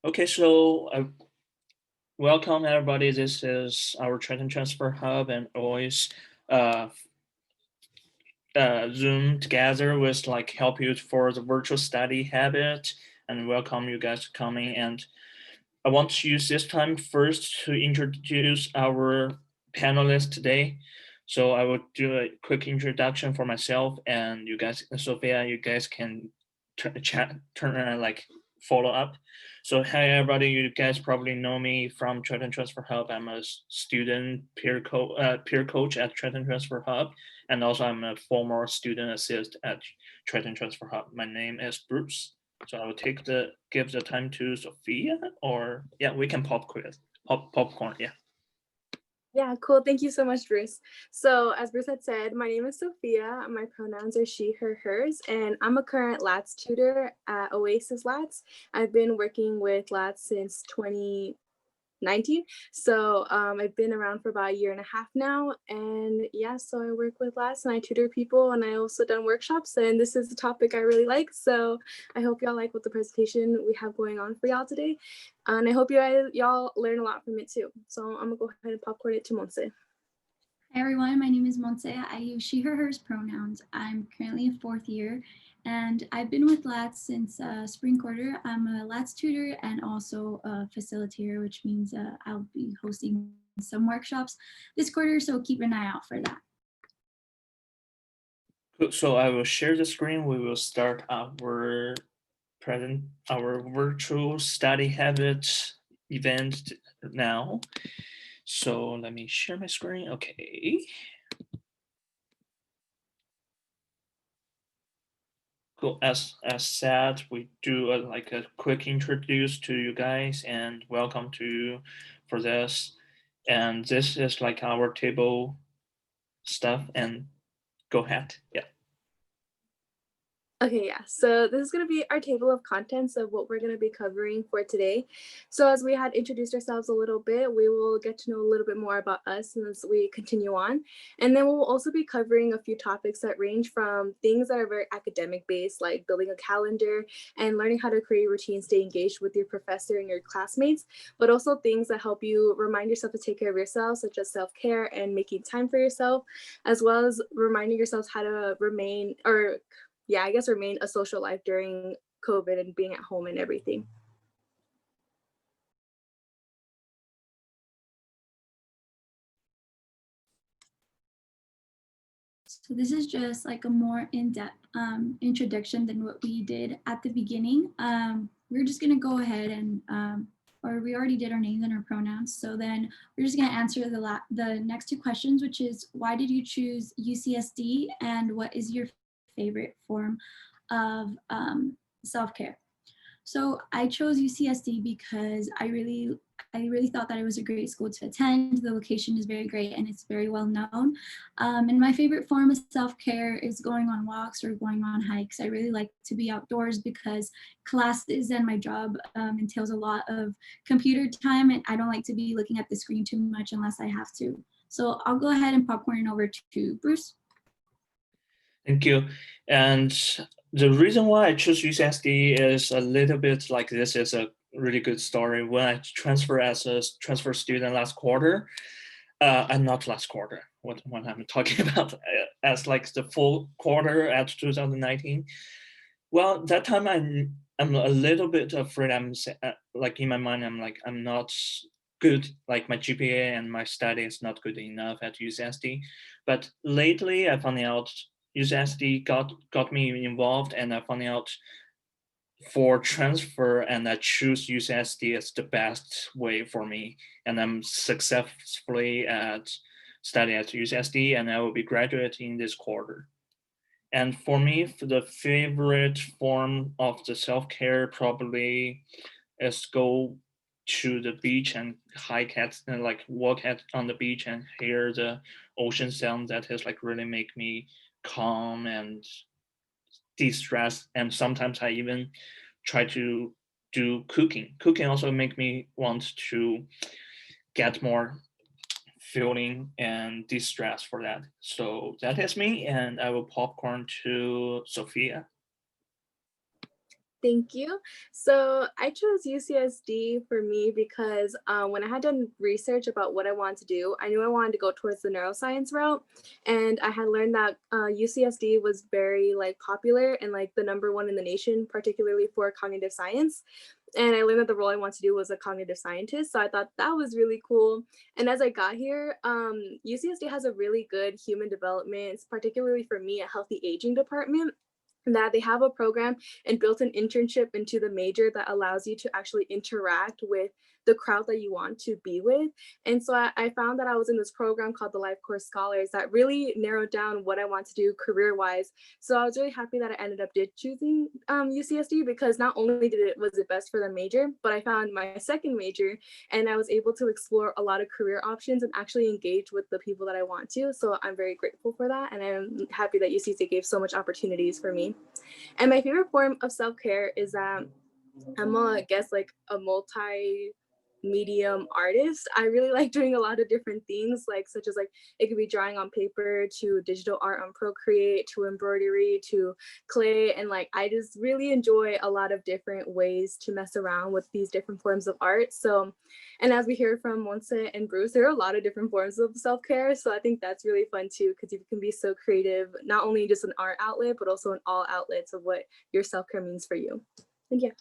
Okay, so welcome everybody. This is our Triton Transfer Hub, and always uh, Zoom together with like help you for the virtual study habit, and welcome you guys coming. And I want to use this time first to introduce our panelists today. So I will do a quick introduction for myself, and you guys, Sophia, you guys can follow up. So hi everybody, you guys probably know me from Triton Transfer Hub. I'm a student peer coach at Triton Transfer Hub, and also I'm a former student assist at Triton Transfer Hub. My name is Bruce. So I will give the time to Sophia, or yeah, we can popcorn. Yeah. Yeah, cool. Thank you so much, Bruce. So as Bruce had said, my name is Sophia. My pronouns are she, her, hers, and I'm a current LATS tutor at OASIS LATS. I've been working with LATS since 2019. So I've been around for about a year and a half now. And yeah, so I work with LATS and I tutor people, and I also done workshops, and this is a topic I really like. So I hope y'all like what the presentation we have going on for y'all today. And I hope y'all learn a lot from it too. So I'm gonna go ahead and popcorn it to Monse. Hi everyone, my name is Monse. I use she, her, hers pronouns. I'm currently a 4th year and I've been with LATS since spring quarter. I'm a LATS tutor and also a facilitator, which means I'll be hosting some workshops this quarter, so keep an eye out for that. So I will share the screen. We will start our virtual study habits event now. So let me share my screen. Okay. Cool. As said, we do a quick introduce to you guys and welcome to you for this. And this is like our table stuff. And go ahead. Yeah. Okay, yeah, so this is going to be our table of contents of what we're going to be covering for today. So as we had introduced ourselves a little bit, we will get to know a little bit more about us as we continue on. And then we'll also be covering a few topics that range from things that are very academic based, like building a calendar and learning how to create routines, stay engaged with your professor and your classmates, but also things that help you remind yourself to take care of yourself, such as self-care and making time for yourself, as well as reminding yourselves how to remain a social life during COVID and being at home and everything. So this is just like a more in-depth introduction than what we did at the beginning. We're just gonna go ahead and, or we already did our names and our pronouns. So then we're just gonna answer the next 2 questions, which is why did you choose UCSD and what is your favorite form of self-care? So I chose UCSD because I really thought that it was a great school to attend. The location is very great and it's very well known. And my favorite form of self-care is going on walks or going on hikes. I really like to be outdoors because classes and my job entails a lot of computer time, and I don't like to be looking at the screen too much unless I have to. So I'll go ahead and popcorn over to Bruce. Thank you. And the reason why I chose UCSD is a little bit like this is a really good story. When I transferred as a transfer student last quarter, and not last quarter, what I'm talking about, as like the full quarter at 2019. Well, that time I'm a little bit afraid. I'm like in my mind, I'm not good, like my GPA and my study is not good enough at UCSD. But lately I found out UCSD got me involved, and I found out for transfer, and I choose UCSD as the best way for me. And I'm successfully at study at UCSD, and I will be graduating this quarter. And for me, the favorite form of the self-care probably is go to the beach and hike at and like walk at on the beach and hear the ocean sound. That has like really make me calm and de-stress. And sometimes I even try to do cooking. Cooking also make me want to get more feeling and de-stress for that. So that is me, and I will popcorn to Sophia. Thank you. So I chose UCSD for me because when I had done research about what I wanted to do, I knew I wanted to go towards the neuroscience route. And I had learned that UCSD was very like popular and like the #1 in the nation, particularly for cognitive science. And I learned that the role I wanted to do was a cognitive scientist. So I thought that was really cool. And as I got here, UCSD has a really good human development, particularly for me, a healthy aging department, that they have a program and built an internship into the major that allows you to actually interact with the crowd that you want to be with. And so I found that I was in this program called the Life Course Scholars that really narrowed down what I want to do career-wise. So I was really happy that I ended up choosing UCSD, because not only was it best for the major, but I found my second major and I was able to explore a lot of career options and actually engage with the people that I want to. So I'm very grateful for that. And I'm happy that UCSD gave so much opportunities for me. And my favorite form of self-care is that I'm I guess like a medium artist. I really like doing a lot of different things, like such as like it could be drawing on paper to digital art on Procreate to embroidery to clay. And like I just really enjoy a lot of different ways to mess around with these different forms of art. So, and as we hear from Monse and Bruce, there are a lot of different forms of self-care. So I think that's really fun too, because you can be so creative, not only just an art outlet, but also in all outlets of what your self-care means for you. Thank you.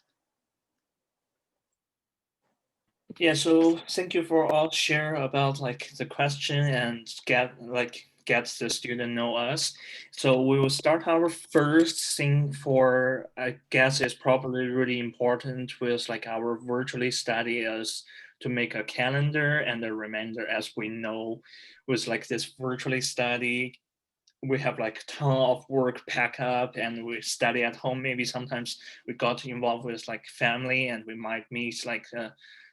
Yeah, so thank you for all share about like the question and get the student know us. So we will start our first thing for, I guess is probably really important with like our virtually study is to make a calendar and a reminder. As we know, with like this virtually study, we have like ton of work pack up and we study at home. Maybe sometimes we got involved with like family and we might miss like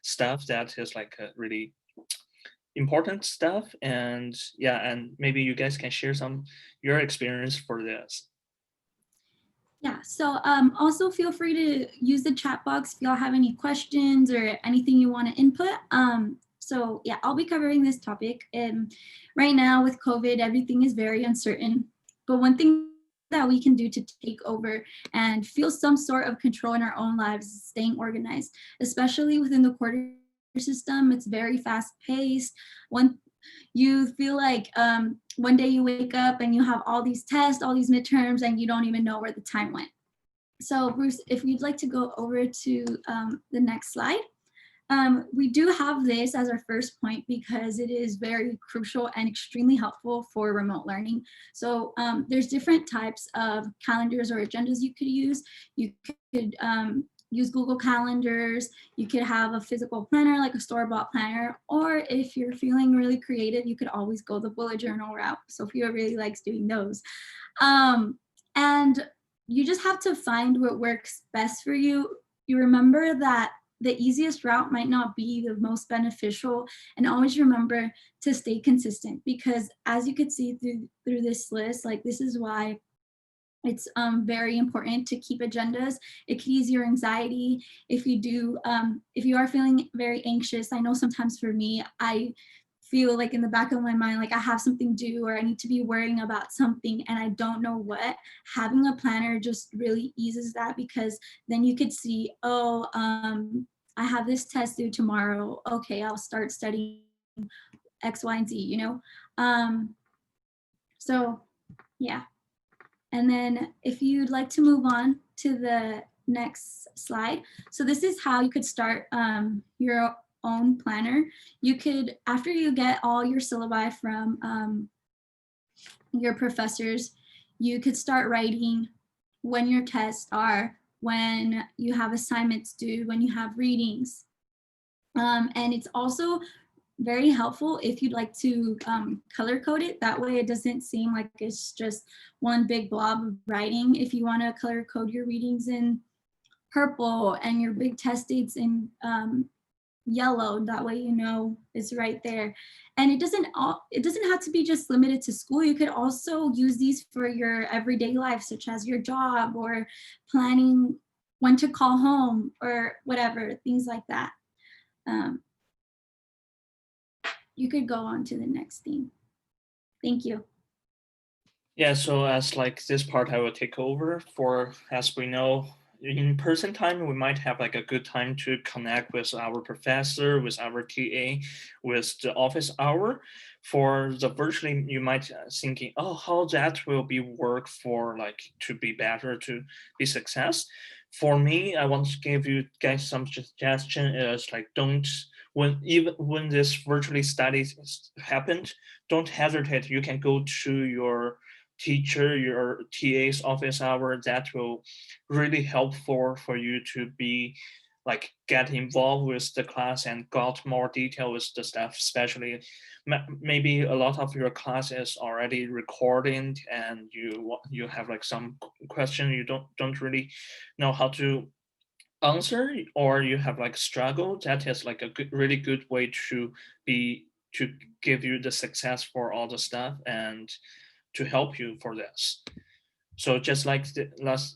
stuff that is like really important stuff. And yeah, and maybe you guys can share some your experience for this. Yeah, so also feel free to use the chat box if y'all have any questions or anything you want to input. So yeah, I'll be covering this topic. And right now with COVID, everything is very uncertain. But one thing that we can do to take over and feel some sort of control in our own lives is staying organized, especially within the quarter system. It's very fast paced. You feel like one day you wake up and you have all these tests, all these midterms, and you don't even know where the time went. So Bruce, if you'd like to go over to the next slide. We do have this as our first point because it is very crucial and extremely helpful for remote learning. So there's different types of calendars or agendas you could use. You could use Google Calendars. You could have a physical planner like a store-bought planner, or if you're feeling really creative, you could always go the bullet journal route. Sophia really likes doing those. And you just have to find what works best for you. You remember that the easiest route might not be the most beneficial, and always remember to stay consistent, because as you could see through this list, like this is why it's very important to keep agendas. It could ease your anxiety. If you are feeling very anxious, I know sometimes for me, I feel like in the back of my mind, like I have something due or I need to be worrying about something and I don't know what. Having a planner just really eases that, because then you could see, oh, I have this test due tomorrow. Okay, I'll start studying X, Y, and Z, you know? So yeah. And then if you'd like to move on to the next slide. So this is how you could start your own planner. You could, after you get all your syllabi from your professors, you could start writing when your tests are, when you have assignments due, when you have readings. And it's also very helpful if you'd like to color code it. That way it doesn't seem like it's just one big blob of writing. If you want to color code your readings in purple and your big test dates in yellow, that way you know it's right there. And it doesn't have to be just limited to school. You could also use these for your everyday life, such as your job or planning when to call home or whatever, things like that. You could go on to the next theme. Thank you. Yeah, so as like this part I will take over for, as we know, in-person time, we might have like a good time to connect with our professor, with our TA, with the office hour. For the virtually, you might thinking, oh, how that will be work for like to be better, to be success. For me, I want to give you guys some suggestion is like even when this virtually studies happened, don't hesitate. You can go to your teacher, your TA's office hour. That will really helpful for you to be like get involved with the class and got more detail with the stuff, especially maybe a lot of your class is already recording and you have like some question you don't really know how to answer, or you have like struggle. That is like a really good way to give you the success for all the stuff and to help you for this. So just like let's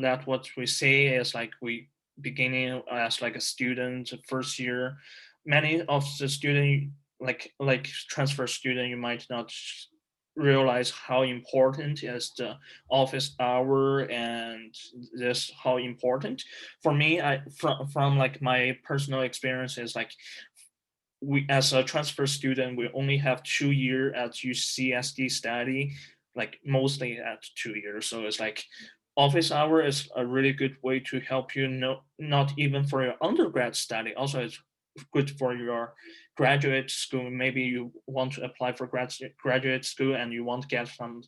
that what we say is like we beginning as like a student first year, many of the student like transfer student, you might not realize how important is the office hour, and this how important for me. I from like my personal experience is like we as a transfer student we only have 2 years at UCSD study, like mostly at 2 years. So it's like office hour is a really good way to help you know, not even for your undergrad study, also it's good for your graduate school. Maybe you want to apply for graduate school and you want to get some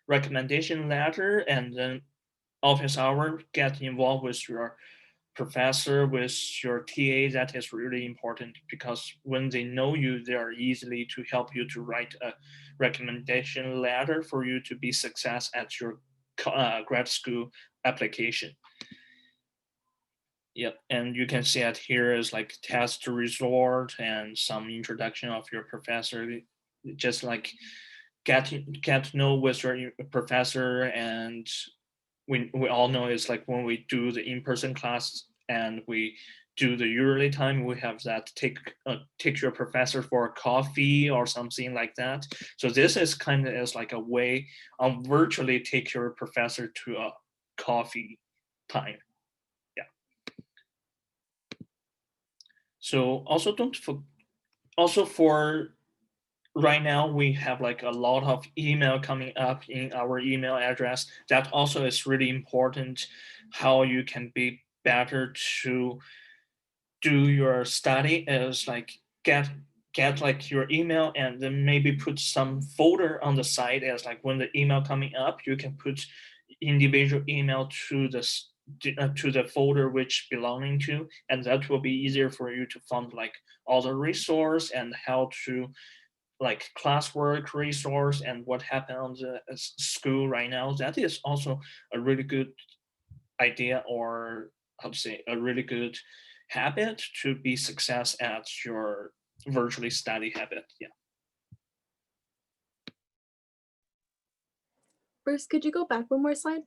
recommendation letter, and then office hour get involved with your professor, with your TA. That is really important because when they know you, they are easily to help you to write a recommendation letter for you to be success at your grad school application. Yep, and you can see it here is like test result and some introduction of your professor, just like get to know with your professor. And we all know it's like when we do the in-person class and we do the yearly time, we have that take your professor for a coffee or something like that. So this is kind of is like a way of virtually take your professor to a coffee time. Yeah. So also don't for also for right now we have like a lot of email coming up in our email address. That also is really important, how you can be better to do your study is like get like your email and then maybe put some folder on the side as like when the email coming up you can put individual email to the folder which belonging to, and that will be easier for you to find like all the resource and how to like classwork resource and what happened on the school right now. That is also a really good idea, or how to say a really good habit to be success at your virtually study habit. Yeah. Bruce, could you go back one more slide?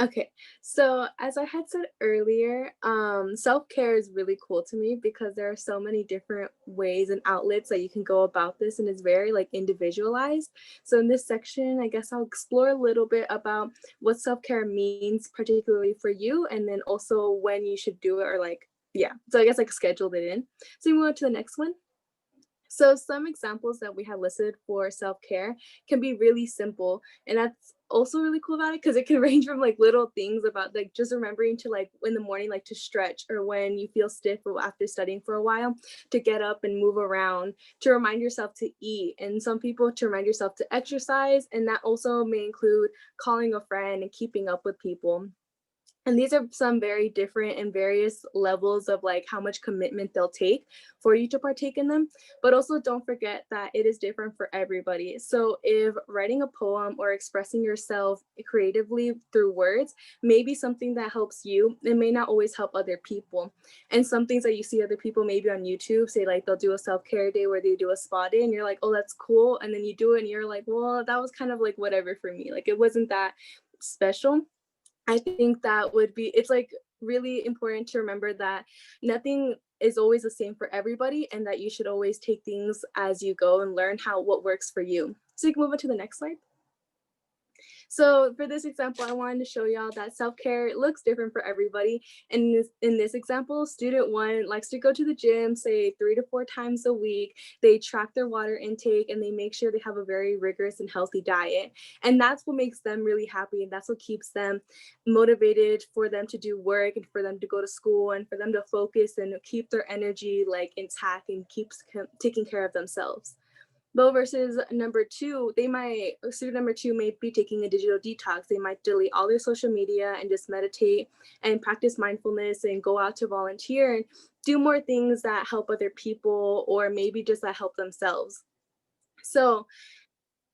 Okay, so as I had said earlier, self-care is really cool to me because there are so many different ways and outlets that you can go about this, and it's very like individualized. So in this section, I guess I'll explore a little bit about what self-care means, particularly for you, and then also when you should do it, or like, yeah, so I guess like schedule it in. So we move on to the next one. So some examples that we have listed for self-care can be really simple, and that's also really cool about it because it can range from like little things about like just remembering to like in the morning like to stretch, or when you feel stiff or after studying for a while to get up and move around, to remind yourself to eat, and some people to remind yourself to exercise, and that also may include calling a friend and keeping up with people. And these are some very different and various levels of like how much commitment they'll take for you to partake in them. But also don't forget that it is different for everybody. So if writing a poem or expressing yourself creatively through words may be something that helps you, it may not always help other people. And some things that you see other people maybe on YouTube say, like they'll do a self-care day where they do a spa day and you're like, oh, that's cool. And then you do it and you're like, well, that was kind of like whatever for me. Like it wasn't that special. I think that would be, it's like really important to remember that nothing is always the same for everybody, and that you should always take things as you go and learn what works for you. So you can move on to the next slide. So for this example, I wanted to show y'all that self-care looks different for everybody. And in this example, student 1 likes to go to the gym, say 3 to 4 times a week. They track their water intake and they make sure they have a very rigorous and healthy diet. And that's what makes them really happy. And that's what keeps them motivated for them to do work and for them to go to school and for them to focus and keep their energy like intact and keeps taking care of themselves. But versus number 2, student number 2 may be taking a digital detox. They might delete all their social media and just meditate and practice mindfulness and go out to volunteer and do more things that help other people or maybe just that help themselves. So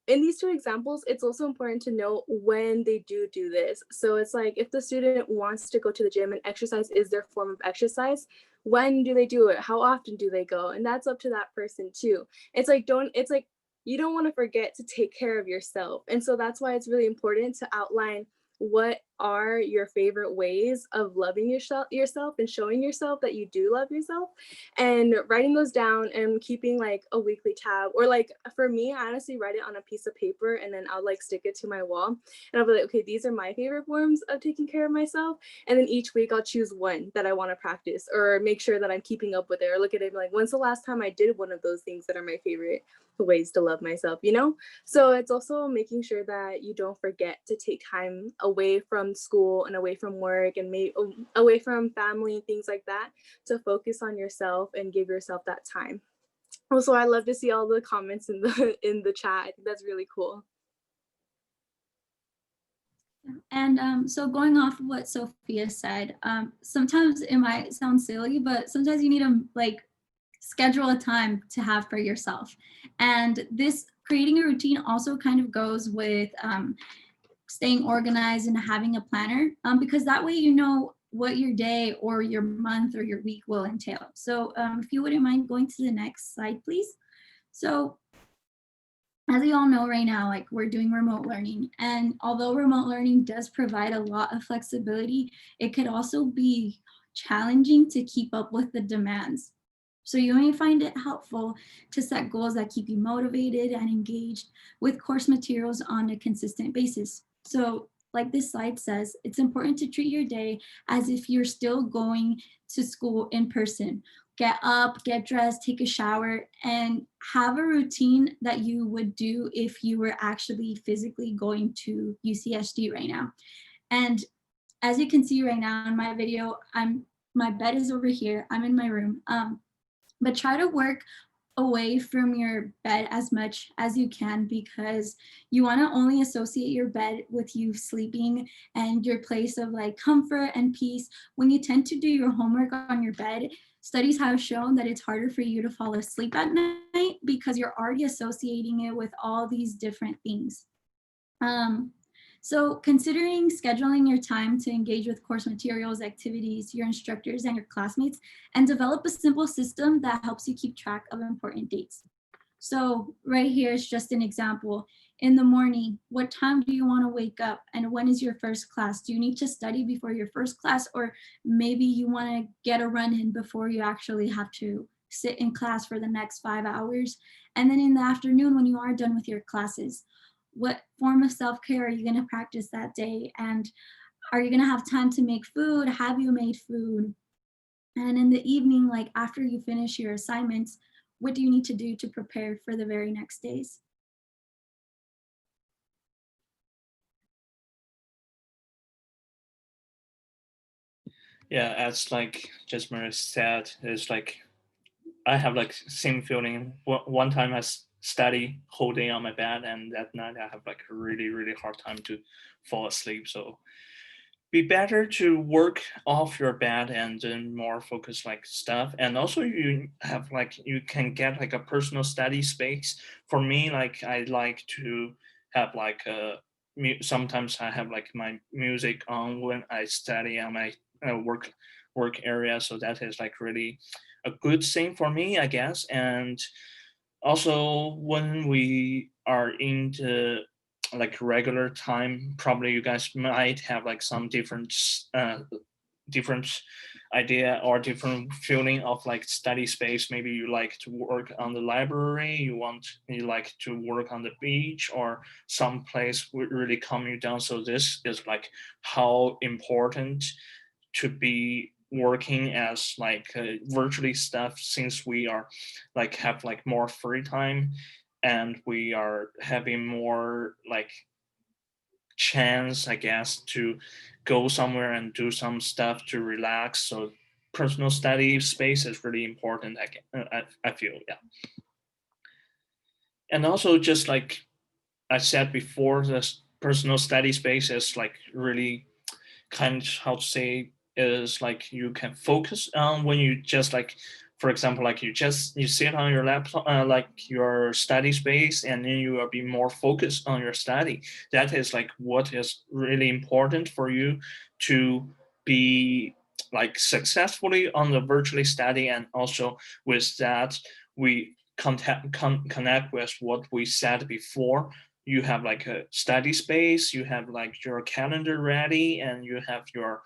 in these 2 examples, it's also important to know when they do this. So it's like if the student wants to go to the gym and exercise is their form of exercise, when do they do it? How often do they go? And that's up to that person too. It's like you don't want to forget to take care of yourself. And so that's why it's really important to outline what are your favorite ways of loving yourself and showing yourself that you do love yourself, and writing those down and keeping like a weekly tab, or like for me, I honestly write it on a piece of paper and then I'll like stick it to my wall and I'll be like, okay, these are my favorite forms of taking care of myself, and then each week I'll choose one that I want to practice or make sure that I'm keeping up with it, or look at it like, when's the last time I did one of those things that are my favorite ways to love myself, you know? So it's also making sure that you don't forget to take time away from school and away from work and away from family and things like that to focus on yourself and give yourself that time. Also, I love to see all the comments in the chat. I think that's really cool. And so going off of what Sophia said, sometimes it might sound silly, but sometimes you need to like schedule a time to have for yourself. And this creating a routine also kind of goes with staying organized and having a planner, because that way you know what your day or your month or your week will entail. So if you wouldn't mind going to the next slide, please. So as you all know right now, like we're doing remote learning, and although remote learning does provide a lot of flexibility, it could also be challenging to keep up with the demands. So you may find it helpful to set goals that keep you motivated and engaged with course materials on a consistent basis. So like this slide says, it's important to treat your day as if you're still going to school in person. Get up, get dressed, take a shower, and have a routine that you would do if you were actually physically going to UCSD right now. And as you can see right now in my video, my bed is over here. I'm in my room. But try to work away from your bed as much as you can, because you want to only associate your bed with you sleeping and your place of like comfort and peace. When you tend to do your homework on your bed, studies have shown that it's harder for you to fall asleep at night because you're already associating it with all these different things. So considering scheduling your time to engage with course materials, activities, your instructors, and your classmates, and develop a simple system that helps you keep track of important dates. So right here is just an example. In the morning, what time do you want to wake up, and when is your first class? Do you need to study before your first class, or maybe you want to get a run in before you actually have to sit in class for the next 5 hours? And then in the afternoon, when you are done with your classes, what form of self-care are you going to practice that day? And are you going to have time to make food? Have you made food? And in the evening, like after you finish your assignments, what do you need to do to prepare for the very next days? Yeah, as like Jasmine said, it's like I have like same feeling. One time I study whole day on my bed, and that night I have like a really hard time to fall asleep. So be better to work off your bed and then more focus like stuff. And also you have like you can get like a personal study space. For me, like I like to have like a sometimes I have like my music on when I study on my work area. So that is like really a good thing for me, I guess. And also when we are in the like regular time, probably you guys might have like some different different idea or different feeling of like study space. Maybe you like to work on the library, you like to work on the beach, or some place would really calm you down. So this is like how important to be working as like virtually stuff, since we are like have like more free time and we are having more like chance, I guess, to go somewhere and do some stuff to relax. So personal study space is really important. I feel, yeah. And also, just like I said before, this personal study space is like really kind of, how to say, is like you can focus on when you just like, for example, like you sit on your laptop, like your study space, and then you will be more focused on your study. That is like what is really important for you to be like successfully on the virtually study. And also with that, we connect with what we said before. You have like a study space, you have like your calendar ready, and you have your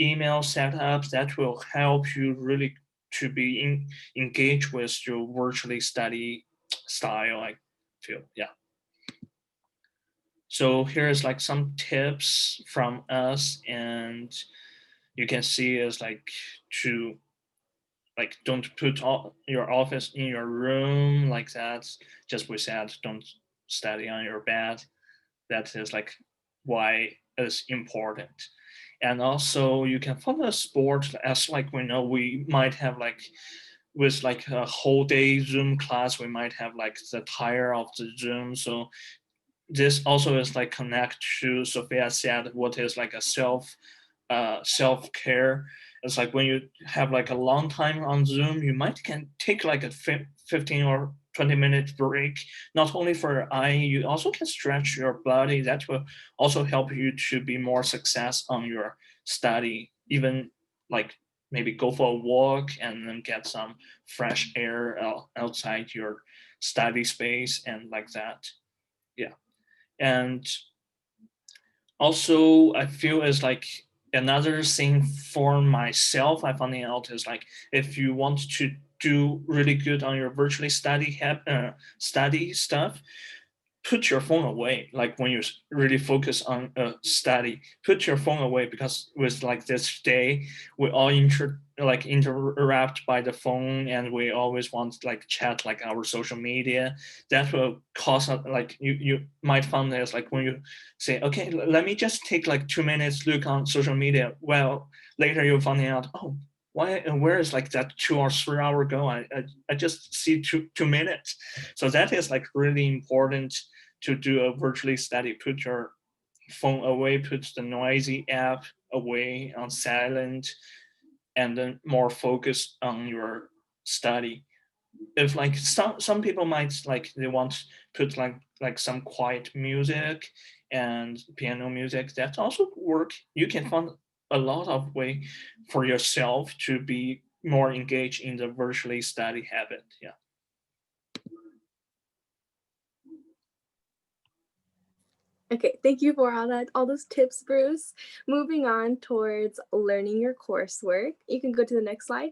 email set up that will help you really to be engaged with your virtually study style, I feel, yeah. So here's like some tips from us, and you can see is like to like don't put all your office in your room like that. Just we said, don't study on your bed. That is like why it's important. And also you can follow a sport, as like we know we might have like with like a whole day Zoom class, we might have like the tire of the Zoom. So this also is like connect to Sophia said, what is like a self-care. It's like when you have like a long time on Zoom, you might can take like a 15 or 20-minute break, not only for your eye, you also can stretch your body. That will also help you to be more success on your study, even like maybe go for a walk and then get some fresh air outside your study space and like that. Yeah. And also I feel is like another thing for myself I finding out is like if you want to do really good on your virtually study stuff, put your phone away. Like when you really focus on a study, put your phone away, because with like this day we all interact by the phone, and we always want to like chat like our social media. That will cause like you might find this like when you say, okay, let me just take like 2 minutes look on social media, well later you're finding out, oh, why and where is like that 2 or 3 hour go? I just see 2 minutes. So that is like really important to do a virtually study. Put your phone away, put the noisy app away on silent, and then more focus on your study. If like some people might like they want to put like some quiet music and piano music, that also work. You can find a lot of way for yourself to be more engaged in the virtually study habit. Yeah. Okay, thank you for all those tips, Bruce. Moving on towards learning your coursework. You can go to the next slide.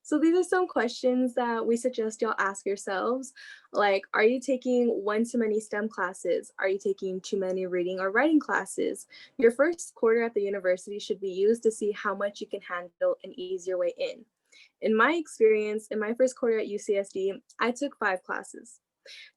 So these are some questions that we suggest y'all ask yourselves, like, are you taking one too many STEM classes? Are you taking too many reading or writing classes? Your first quarter at the university should be used to see how much you can handle and ease your way in. In my experience, in my first quarter at UCSD, I took 5 classes.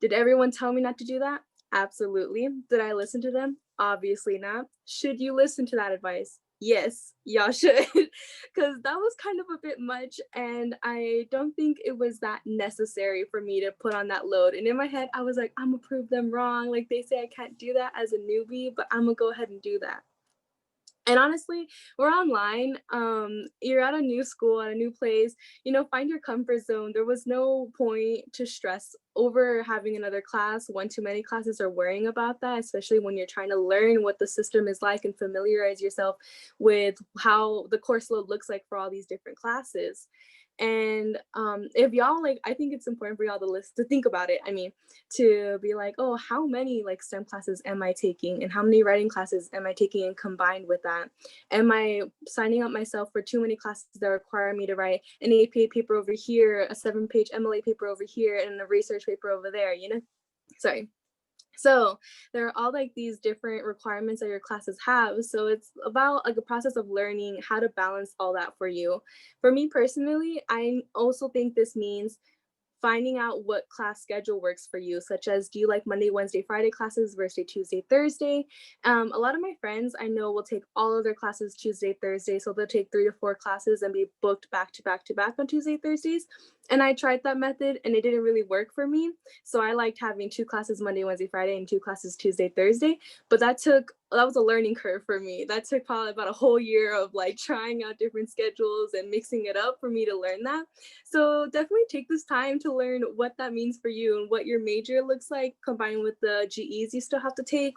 Did everyone tell me not to do that? Absolutely. Did I listen to them? Obviously not. Should you listen to that advice? Yes, y'all should, because that was kind of a bit much, and I don't think it was that necessary for me to put on that load. And in my head, I was like, I'm gonna prove them wrong. Like they say I can't do that as a newbie, but I'm gonna go ahead and do that. And honestly, we're online. You're at a new school, at a new place, find your comfort zone. There was no point to stress over having another class, one too many classes, or worrying about that, especially when you're trying to learn what the system is like and familiarize yourself with how the course load looks like for all these different classes. And if y'all like, I think it's important for y'all to think about it. I mean, to be like, oh, how many like STEM classes am I taking, and how many writing classes am I taking, and combined with that, am I signing up myself for too many classes that require me to write an 8-page paper over here, a 7-page MLA paper over here, and a research paper over there, you know? Sorry. So there are all like these different requirements that your classes have. So it's about like a process of learning how to balance all that for you. For me personally, I also think this means finding out what class schedule works for you, such as, do you like Monday, Wednesday, Friday classes versus Tuesday, Thursday? A lot of my friends I know will take all of their classes Tuesday, Thursday. So they'll take 3 to 4 classes and be booked back to back to back on Tuesday, Thursdays. And I tried that method and it didn't really work for me. So I liked having 2 classes Monday, Wednesday, Friday, and 2 classes Tuesday, Thursday. But that was a learning curve for me. That took probably about a whole year of like trying out different schedules and mixing it up for me to learn that. So definitely take this time to learn what that means for you and what your major looks like, combined with the GEs you still have to take,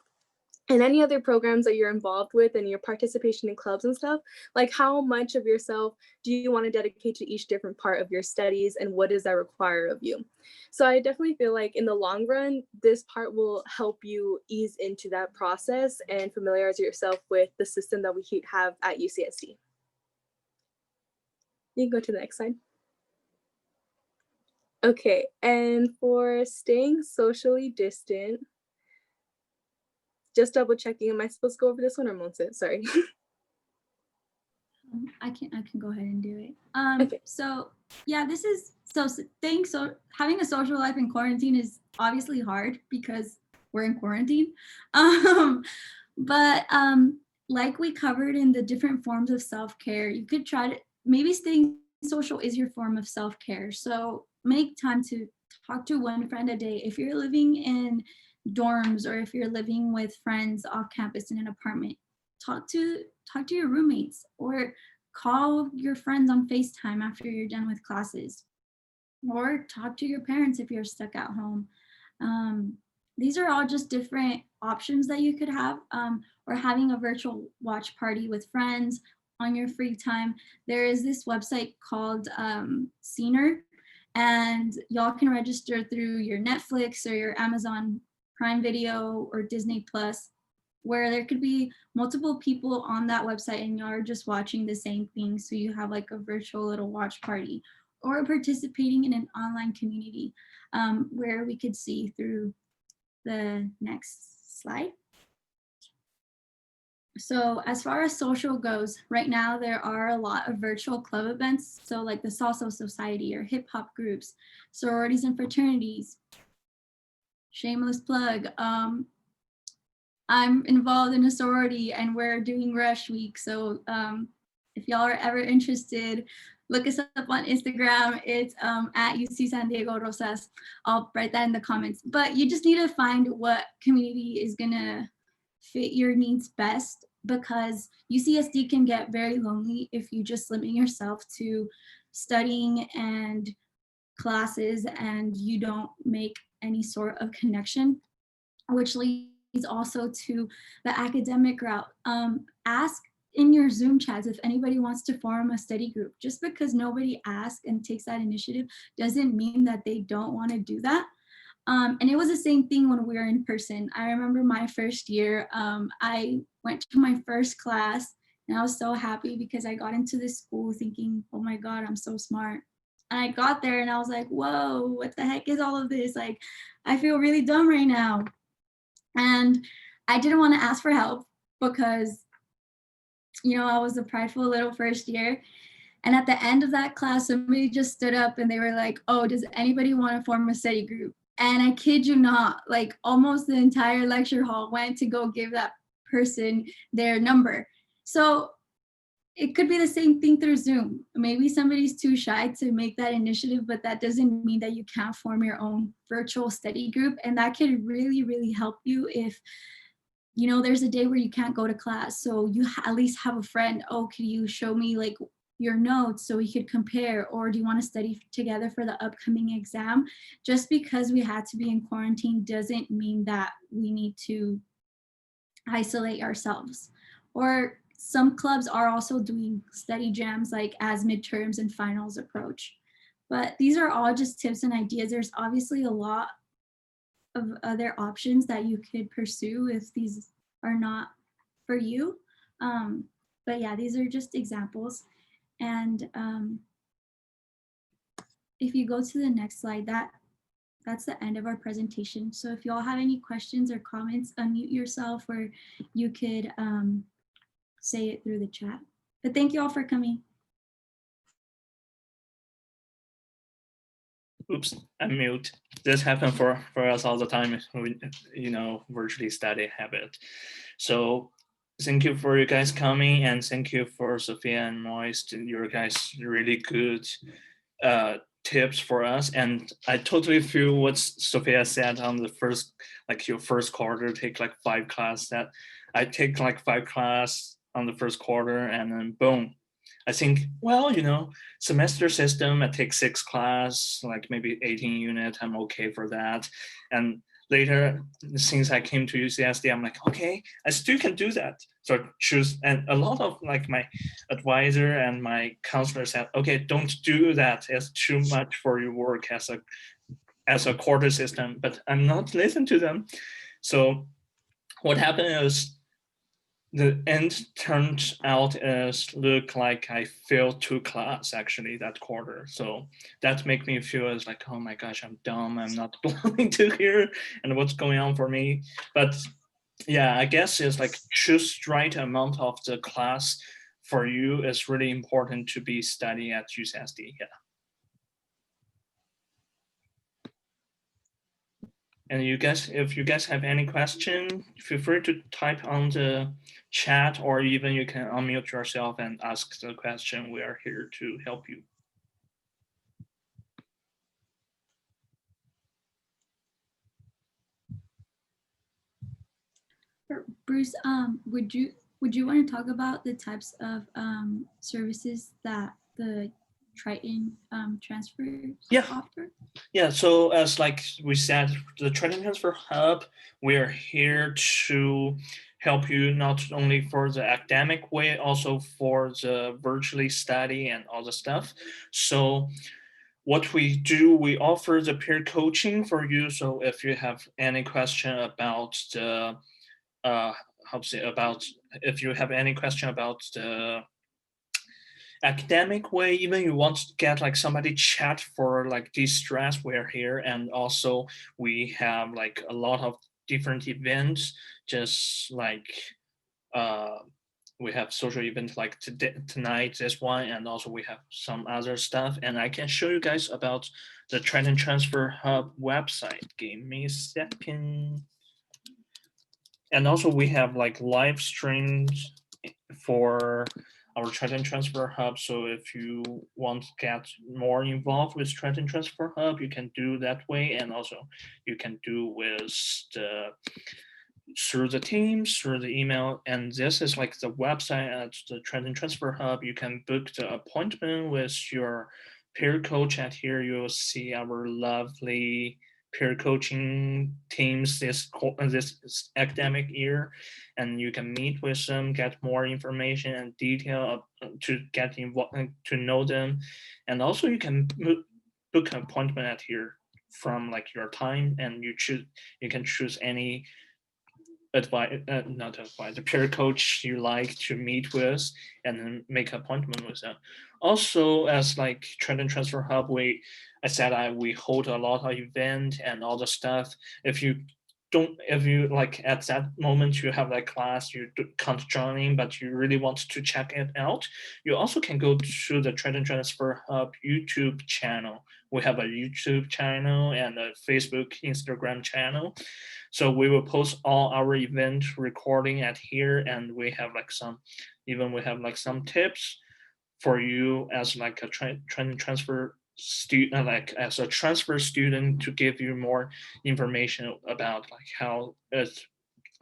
and any other programs that you're involved with, and your participation in clubs and stuff. Like, how much of yourself do you want to dedicate to each different part of your studies, and what does that require of you? So I definitely feel like in the long run, this part will help you ease into that process and familiarize yourself with the system that we have at UCSD. You can go to the next slide. Okay, and for staying socially distant, just double checking, am I supposed to go over this one or Monse? Sorry. I can go ahead and do it. Okay. So yeah, having a social life in quarantine is obviously hard because we're in quarantine. But like we covered in the different forms of self-care, you could try to, maybe staying social is your form of self-care. So make time to talk to one friend a day. If you're living in dorms, or if you're living with friends off campus in an apartment, talk to your roommates, or call your friends on FaceTime after you're done with classes, or talk to your parents if you're stuck at home. These are all just different options that you could have, or having a virtual watch party with friends on your free time. There is this website called Scener, and y'all can register through your Netflix or your Amazon Prime Video or Disney Plus, where there could be multiple people on that website and you're just watching the same thing. So you have like a virtual little watch party, or participating in an online community, where we could see through the next slide. So as far as social goes, right now there are a lot of virtual club events. So like the Salsa Society or hip hop groups, sororities and fraternities. Shameless plug. I'm involved in a sorority and we're doing Rush Week. So if y'all are ever interested, look us up on Instagram. It's at UC San Diego Rosas. I'll write that in the comments. But you just need to find what community is gonna fit your needs best, because UCSD can get very lonely if you just limit yourself to studying and classes and you don't make any sort of connection, which leads also to the academic route. Ask in your Zoom chats if anybody wants to form a study group. Just because nobody asks and takes that initiative doesn't mean that they don't want to do that. And it was the same thing when we were in person. I remember my first year, I went to my first class and I was so happy because I got into this school thinking, oh my God, I'm so smart. And I got there and I was like, whoa, what the heck is all of this? Like, I feel really dumb right now. And I didn't want to ask for help because, you know, I was a prideful little first year. And at the end of that class, somebody just stood up and they were like, oh, does anybody want to form a study group? And I kid you not, like almost the entire lecture hall went to go give that person their number. So it could be the same thing through Zoom. Maybe somebody's too shy to make that initiative, but that doesn't mean that you can't form your own virtual study group. And that could really, really help you if, you know, there's a day where you can't go to class. So you at least have a friend. Oh, can you show me like your notes so we could compare? Or do you want to study together for the upcoming exam? Just because we had to be in quarantine doesn't mean that we need to isolate ourselves. Or some clubs are also doing study jams like as midterms and finals approach. But these are all just tips and ideas. There's obviously a lot of other options that you could pursue if these are not for you. But yeah, these are just examples. And if you go to the next slide, that's the end of our presentation. So if you all have any questions or comments, unmute yourself, or you could say it through the chat. But thank you all for coming. Oops, I'm mute. This happens for us all the time. We, virtually study habit. So thank you for you guys coming, and thank you for Sophia and Moist. Your guys really good tips for us. And I totally feel what Sophia said on the first, like your first quarter, take like 5 class. That I take like 5 class on the first quarter, and then boom. I think, well, semester system, I take 6 class, like maybe 18 unit, I'm okay for that. And later, since I came to UCSD, I'm like, okay, I still can do that. So I choose, and a lot of like my advisor and my counselor said, okay, don't do that. It's too much for your work as a quarter system, but I'm not listening to them. So what happened is, the end turned out as look like I failed 2 class actually that quarter. So that make me feel as like, oh my gosh, I'm dumb. I'm not belonging to here, and what's going on for me. But yeah, I guess it's like choose right amount of the class for you is really important to be studying at UCSD. Yeah. And you guys, if you guys have any question, feel free to type on the chat, or even you can unmute yourself and ask the question. We are here to help you. Bruce, would you want to talk about the types of services that the Triton transfers offer? Yeah, so as like we said, the Triton Transfer Hub, we're here to help you not only for the academic way, also for the virtually study and all the stuff. So what we do, we offer the peer coaching for you. So if you have any question about the, if you have any question about the academic way, even you want to get like somebody chat for like de-stress, we're here. And also we have like a lot of different events, just like we have social events like tonight, this one, and also we have some other stuff. And I can show you guys about the Triton Transfer Hub website. Give me a second. And also we have like live streams for our Triton Transfer Hub. So if you want to get more involved with Triton Transfer Hub, you can do that way. And also you can do with through the Teams, through the email. And this is like the website at the Triton Transfer Hub. You can book the appointment with your peer coach. At here, you'll see our lovely peer coaching teams this academic year, and you can meet with them, get more information and detail to get involved, to know them. And also you can book an appointment at here from like your time, and you can choose any the peer coach you like to meet with, and then make an appointment with them. Also, as like Triton Transfer Hub, we hold a lot of event and all the stuff. If you like at that moment you have like class you can't join in, but you really want to check it out, you also can go to the Triton Transfer Hub YouTube channel. We have a YouTube channel and a Facebook, Instagram channel. So we will post all our event recording at here, and we have like some tips for you as like a transfer student, like as a transfer student, to give you more information about like how it's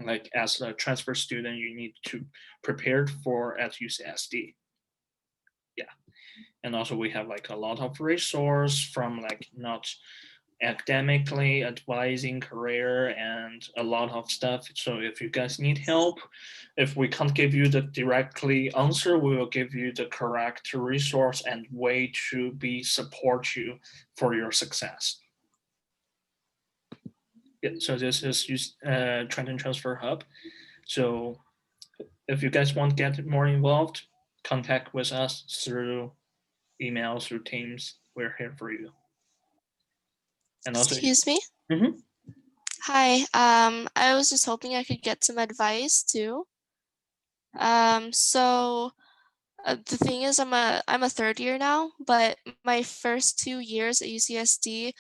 like as a transfer student you need to prepare for at UCSD. Yeah. And also we have like a lot of resource from like not academically advising career and a lot of stuff. So if you guys need help, if we can't give you the directly answer, we will give you the correct resource and way to be support you for your success. Yeah, so this is Triton Transfer Hub. So if you guys want to get more involved, contact with us through email, through Teams. We're here for you. And also, Excuse me? Mhm. Hi, I was just hoping I could get some advice too. So the thing is, I'm a third year now, but my first 2 years at UCSD,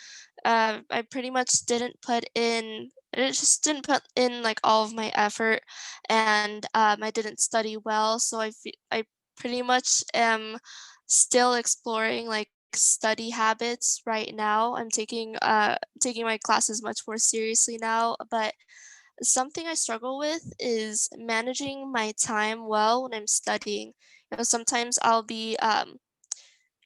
I pretty much didn't put in. I just didn't put in like all of my effort, and I didn't study well. So I pretty much am still exploring like study habits right now. I'm taking my classes much more seriously now, but something I struggle with is managing my time well when I'm studying. Sometimes I'll be,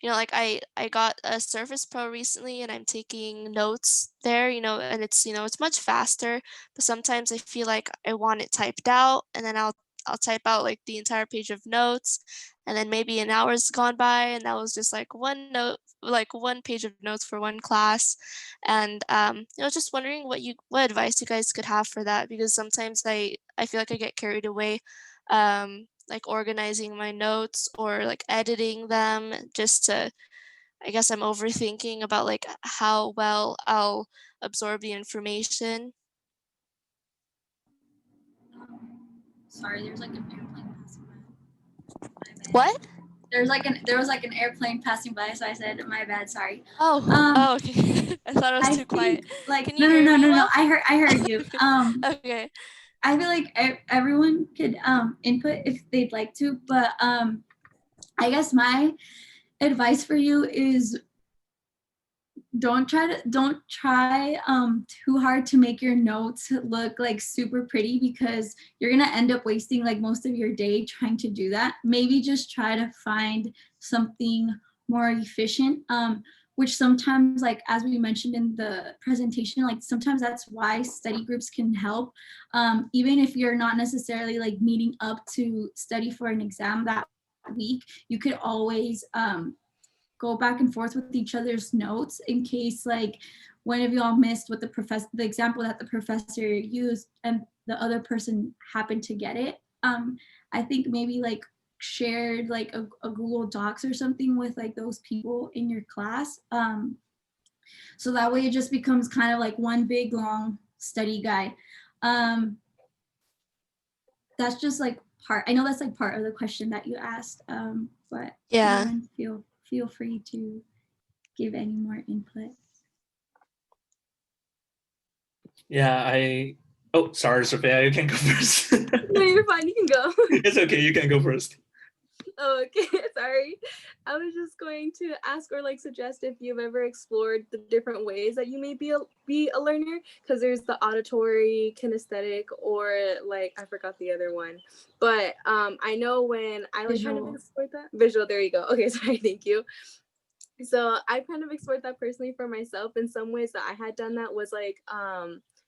like I got a Surface Pro recently and I'm taking notes there, and it's much faster, but sometimes I feel like I want it typed out and then I'll type out like the entire page of notes and then maybe an hour's gone by and that was just like one note, like one page of notes for one class. And just wondering what advice you guys could have for that, because sometimes I feel like I get carried away, like organizing my notes or like editing them just to, I guess I'm overthinking about like how well I'll absorb the information. Sorry, there's like an airplane passing by. My bad. What? There was like an airplane passing by, so I said, "My bad, sorry." Oh, okay. I thought it was too quiet. Like Can you hear me no. well? I heard you. Okay. I feel like everyone could input if they'd like to, but I guess my advice for you is don't try too hard to make your notes look like super pretty, because you're gonna end up wasting like most of your day trying to do that. Maybe just try to find something more efficient, which sometimes, like as we mentioned in the presentation, like sometimes that's why study groups can help. Even if you're not necessarily like meeting up to study for an exam that week, you could always go back and forth with each other's notes in case like one of y'all missed what the example that the professor used and the other person happened to get it. I think maybe like shared like a Google Docs or something with like those people in your class. So that way it just becomes kind of like one big long study guide. That's just like I know that's like part of the question that you asked, but Yeah. everyone feel free to give any more input. Yeah, oh, sorry, Sophia, you can go first. No, you're fine. You can go. It's okay, you can go first. Oh, okay, sorry. I was just going to ask or like suggest if you've ever explored the different ways that you may be a learner, because there's the auditory, kinesthetic, or like I forgot the other one. But I know when I like kind of explored that visual. There you go. Okay, sorry. Thank you. So I kind of explored that personally for myself. In some ways that I had done that was like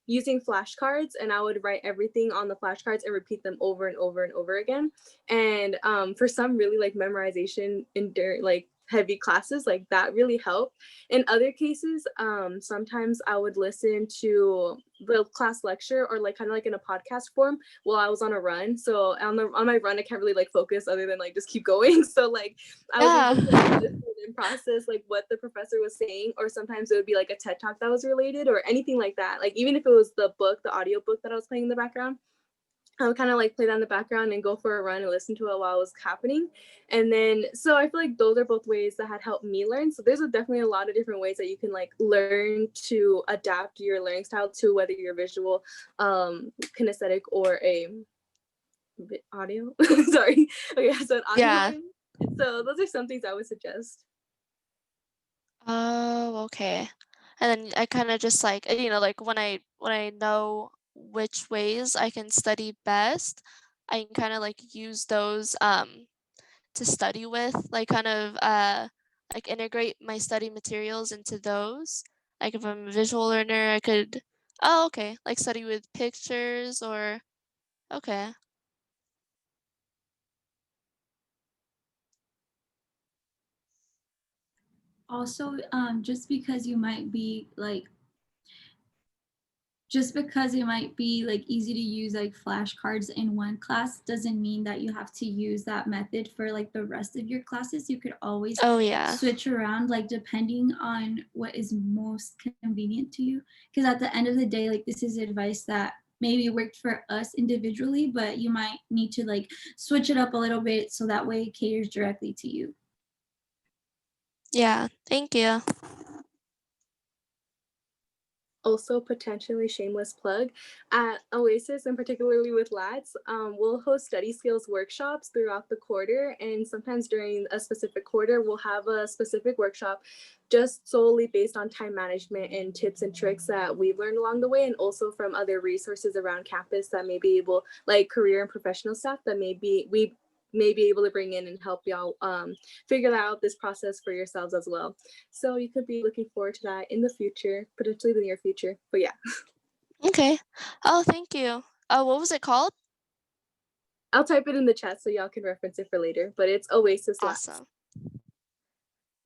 using flashcards, and I would write everything on the flashcards and repeat them over and over and over again. And for some really like memorization in like heavy classes, like that really helped. In other cases, sometimes I would listen to the class lecture or like kind of like in a podcast form while I was on a run. So on my run, I can't really like focus other than like just keep going. So like I was able to listen and process like what the professor was saying, or sometimes it would be like a TED talk that was related or anything like that. Like even if it was the audio book that I was playing in the background, I would kind of like play that in the background and go for a run and listen to it while it was happening. And then, so I feel like those are both ways that had helped me learn. So there's definitely a lot of different ways that you can like learn to adapt your learning style to whether you're visual, kinesthetic, or a audio. Sorry. Okay, so an audio. Yeah. So those are some things I would suggest. Oh, okay. And then I kind of just like, like when I know which ways I can study best, I can kind of like use those to study with, like kind of like integrate my study materials into those. like if I'm a visual learner, I could, oh, okay, like study with pictures or, okay. Also, just because you might be like just because it might be like easy to use like flashcards in one class doesn't mean that you have to use that method for like the rest of your classes. You could always Oh yeah. switch around like depending on what is most convenient to you. Because at the end of the day, like this is advice that maybe worked for us individually, but you might need to like switch it up a little bit so that way it caters directly to you. Yeah, thank you. Also, potentially shameless plug, at OASIS and particularly with LATS, we'll host study skills workshops throughout the quarter, and sometimes during a specific quarter we'll have a specific workshop just solely based on time management and tips and tricks that we've learned along the way, and also from other resources around campus that may be able, like career and professional staff that we may be able to bring in and help y'all figure out this process for yourselves as well. So you could be looking forward to that in the future, potentially the near future. But yeah, Okay. Oh, thank you. Oh, what was it called? I'll type it in the chat so y'all can reference it for later. But it's Oasis Labs. Awesome.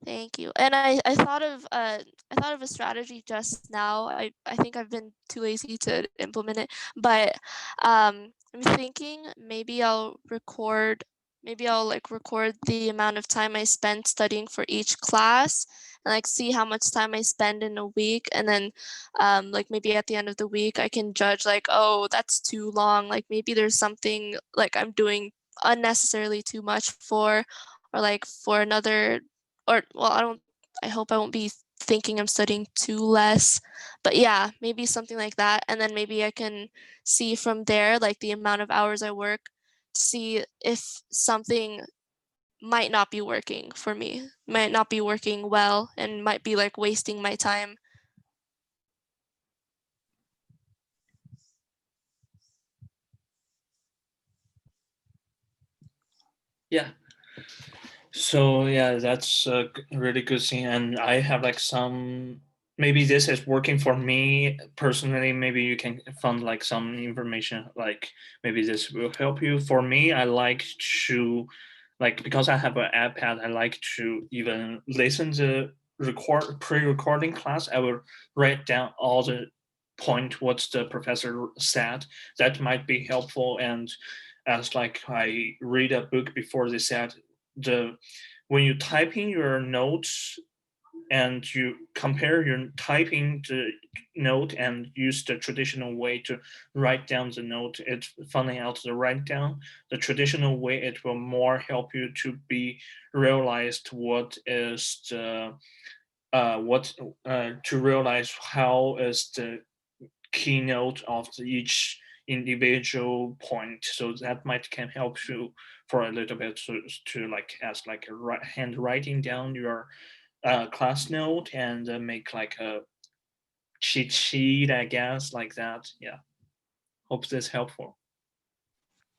Thank you. And I thought of a strategy just now. I think I've been too lazy to implement it, but I'm thinking maybe I'll like record the amount of time I spend studying for each class and like see how much time I spend in a week, and then like maybe at the end of the week I can judge like, oh, that's too long, like maybe there's something like I'm doing unnecessarily too much for, or like for another, or well, I hope I won't be thinking I'm studying too less, but yeah, maybe something like that. And then maybe I can see from there, like the amount of hours I work, see if something might not be working for me, might not be working well, and might be like wasting my time. Yeah. So yeah, that's a really good thing, and I have like some. Maybe this is working for me personally. Maybe you can find like some information, like maybe this will help you. For me, I like to, like because I have an iPad, I like to even listen to pre-recording class. I will write down all the point what the professor said. That might be helpful, and as like I read a book before they said the when you type in your notes and you compare your typing the note and use the traditional way to write down the note, it's finding out the write down the traditional way, it will more help you to be realized what is the what to realize how is the keynote of each individual point, so that might can help you for a little bit to like as like a handwriting down your class note and make like a cheat sheet, I guess, like that. Yeah, hope this helpful.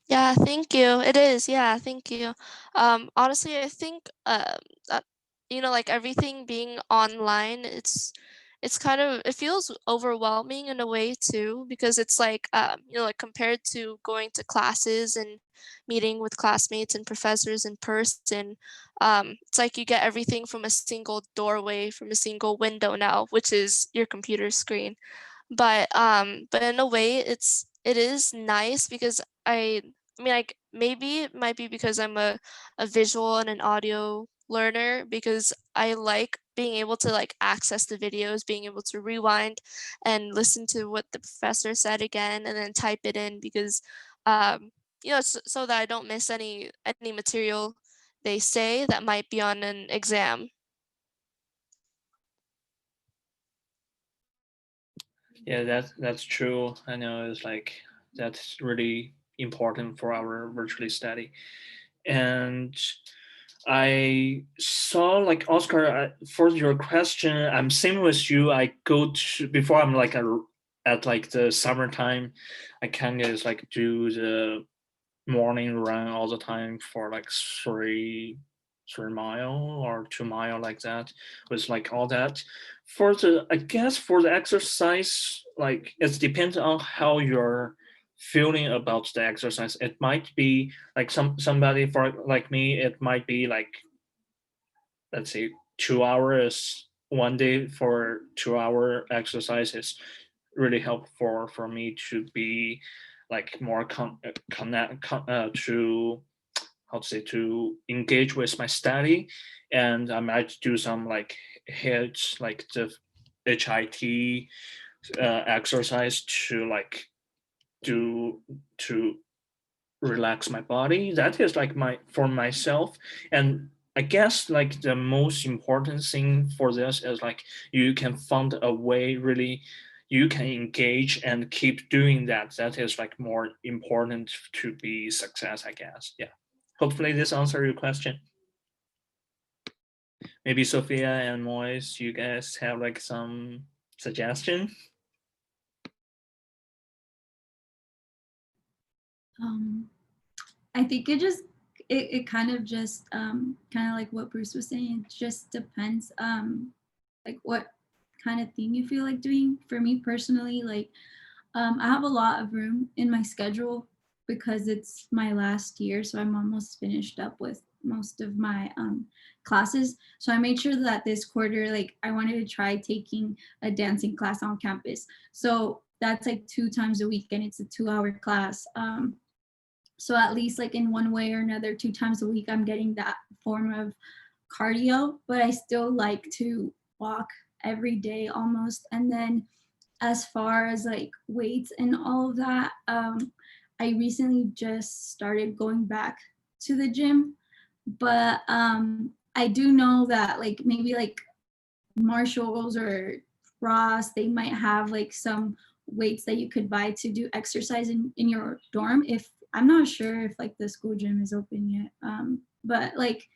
Yeah, thank you. It is. Yeah, thank you. Honestly, I think that, like everything being online, it's kind of, it feels overwhelming in a way too, because it's like like compared to going to classes and meeting with classmates and professors in person, it's like you get everything from a single doorway, from a single window now, which is your computer screen. But in a way it is nice because I mean, like, maybe it might be because I'm a visual and an audio learner, because I like being able to like access the videos, being able to rewind and listen to what the professor said again and then type it in, because so that I don't miss any material they say that might be on an exam. Yeah, that's true. I know it's like that's really important for our virtually study. And I saw like Oscar, for your question, I'm same with you. I go to before I'm like at like the summertime, I kind of like do the morning run all the time for like 3 mile or 2 mile like that, with like all that. I guess for the exercise, like it depends on how you're feeling about the exercise. It might be like somebody for like me, it might be like, let's say 2 hours one day for 2 hour exercises really helpful for me to be like more to how to say, to engage with my study. And I might do some like hits like the HIT exercise to like do to relax my body. That is like my for myself. And I guess like the most important thing for this is like you can find a way really you can engage and keep doing that. That is like more important to be success, I guess. Yeah. Hopefully this answers your question. Maybe Sophia and Moise, you guys have like some suggestion? I think it kind of just kind of like what Bruce was saying, it just depends like what kind of thing you feel like doing. For me personally, like I have a lot of room in my schedule because it's my last year, so I'm almost finished up with most of my classes. So I made sure that this quarter, like I wanted to try taking a dancing class on campus. So that's like 2 times a week and it's a 2-hour class. So at least like in one way or another, 2 times a week, I'm getting that form of cardio, but I still like to walk every day almost. And then as far as like weights and all of that, I recently just started going back to the gym, but I do know that like maybe like Marshalls or Ross, they might have like some weights that you could buy to do exercise in your dorm. If I'm not sure if like the school gym is open yet, but like,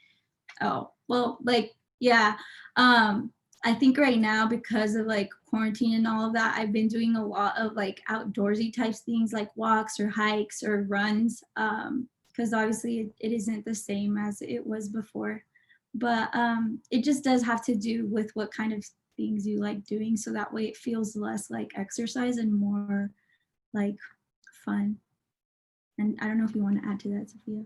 oh well, like yeah, I think right now because of like quarantine and all of that, I've been doing a lot of like outdoorsy types things like walks or hikes or runs, because obviously it isn't the same as it was before. But it just does have to do with what kind of things you like doing, so that way it feels less like exercise and more like fun. And I don't know if you want to add to that, Sophia.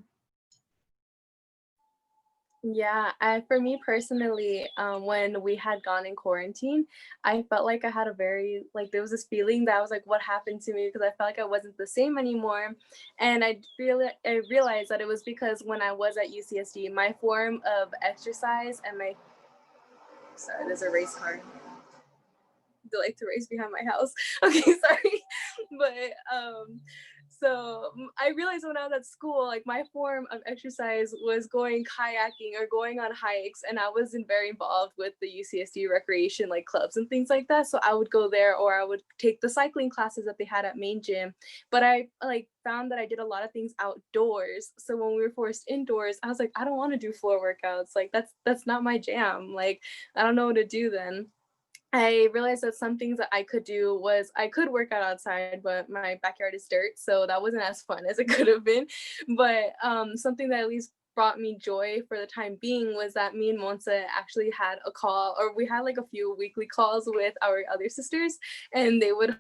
Yeah, for me personally, when we had gone in quarantine, I felt like I had a very, like, there was this feeling that I was like, what happened to me? Because I felt like I wasn't the same anymore. And I realized that it was because when I was at UCSD, my form of exercise and sorry, there's a race car. They like to race behind my house. Okay, sorry. But so I realized when I was at school, like my form of exercise was going kayaking or going on hikes, and I wasn't very involved with the UCSD recreation like clubs and things like that. So I would go there, or I would take the cycling classes that they had at main gym. But I like found that I did a lot of things outdoors. So when we were forced indoors, I was like, I don't want to do floor workouts. Like that's not my jam. Like I don't know what to do then. I realized that some things that I could do was I could work out outside, but my backyard is dirt, so that wasn't as fun as it could have been. But something that at least brought me joy for the time being was that me and Monza actually had a call, or we had like a few weekly calls with our other sisters, and they would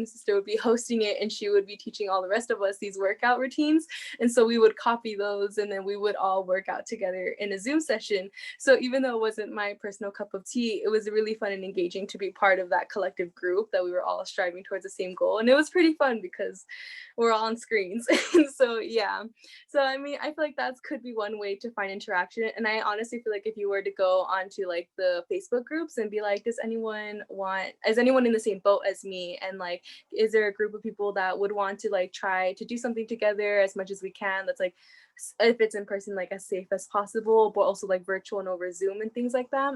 sister would be hosting it and she would be teaching all the rest of us these workout routines, and so we would copy those and then we would all work out together in a Zoom session. So even though it wasn't my personal cup of tea, it was really fun and engaging to be part of that collective group that we were all striving towards the same goal, and it was pretty fun because we're all on screens. So yeah, so I mean I feel like that could be one way to find interaction. And I honestly feel like if you were to go onto like the Facebook groups and be like, is anyone in the same boat as me, and like is there a group of people that would want to like try to do something together as much as we can, that's like, if it's in person, like as safe as possible, but also like virtual and over Zoom and things like that.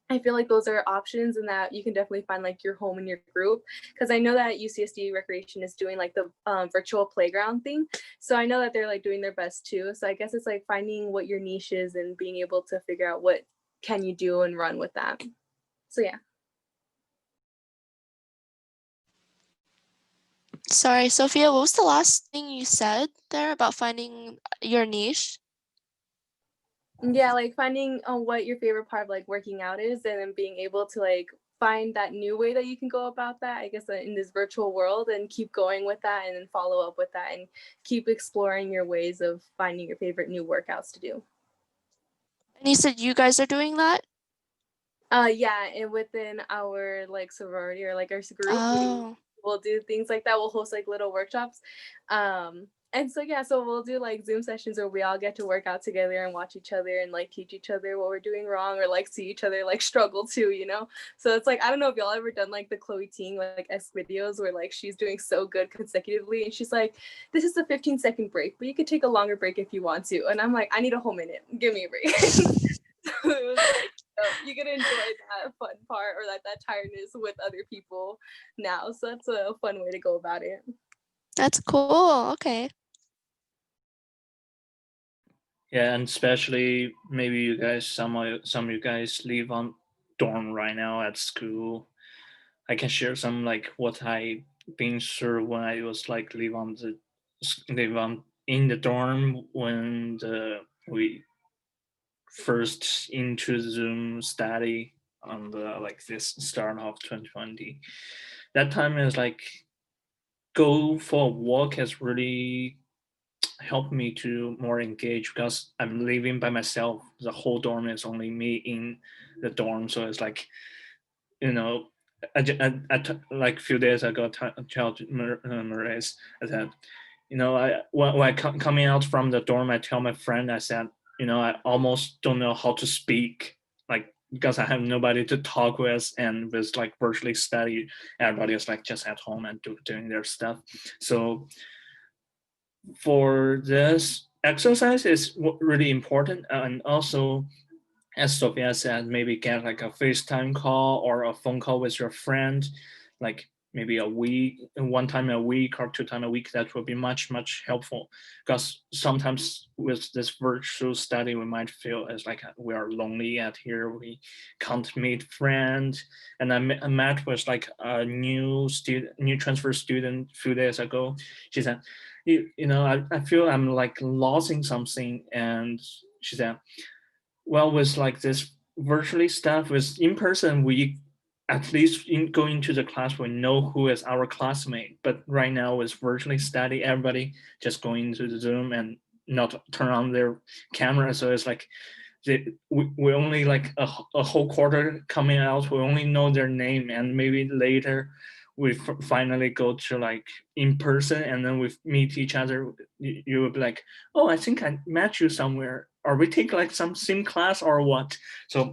I feel like those are options, and that you can definitely find like your home and your group, because I know that UCSD Recreation is doing like the virtual playground thing, so I know that they're like doing their best too. So I guess it's like finding what your niche is and being able to figure out what can you do and run with that. So yeah. Sorry, Sophia, what was the last thing you said there about finding your niche? Yeah, like finding what your favorite part of like working out is, and then being able to like find that new way that you can go about that, I guess, in this virtual world, and keep going with that, and then follow up with that, and keep exploring your ways of finding your favorite new workouts to do. And you said you guys are doing that? Yeah, and within our like sorority or like our group, we Oh, will do things like that. We'll host like little workshops. And so yeah, so we'll do like Zoom sessions where we all get to work out together and watch each other and like teach each other what we're doing wrong, or like see each other like struggle too, you know? So it's like, I don't know if y'all ever done like the Chloe Ting like S videos where like she's doing so good consecutively and she's like, this is a 15-second break, but you could take a longer break if you want to. And I'm like, I need a whole minute. Give me a break. So it was like, you get to enjoy that fun part or that tiredness with other people now. So that's a fun way to go about it. that's cool. Okay. Yeah, and especially maybe you guys, some of you guys live on dorm right now at school. I can share some like what I been through when I was like live on in the dorm when we first into Zoom study on the like this start of 2020. That time is like go for a walk has really helped me to more engage because I'm living by myself. The whole dorm is only me in the dorm, so it's like, you know, like a few days ago, child Marais, I said, you know, when I coming out from the dorm, I tell my friend, I said, you know, I almost don't know how to speak, like because I have nobody to talk with, and with like virtually study, everybody is like just at home and doing their stuff. So for this exercise is really important, and also as Sophia said, maybe get like a FaceTime call or a phone call with your friend, like maybe a week, one time a week or two times a week. That would be much helpful because sometimes with this virtual study, we might feel as like we are lonely at here. We can't meet friends. And I met with like a new transfer student a few days ago. She said, you know, I feel I'm like losing something, and she said, well, with like this virtually stuff, with in person, we at least in going to the class, we know who is our classmate. But right now with virtually study, everybody just going into the Zoom and not turn on their camera. So it's like we only like a whole quarter coming out, we only know their name, and maybe later we finally go to like in person, and then we meet each other. You would be like, oh, I think I met you somewhere, or we take like some sim class or what. So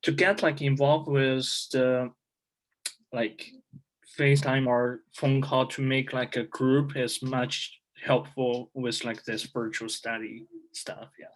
to get like involved with the like FaceTime or phone call to make like a group is much helpful with like this virtual study stuff. Yeah.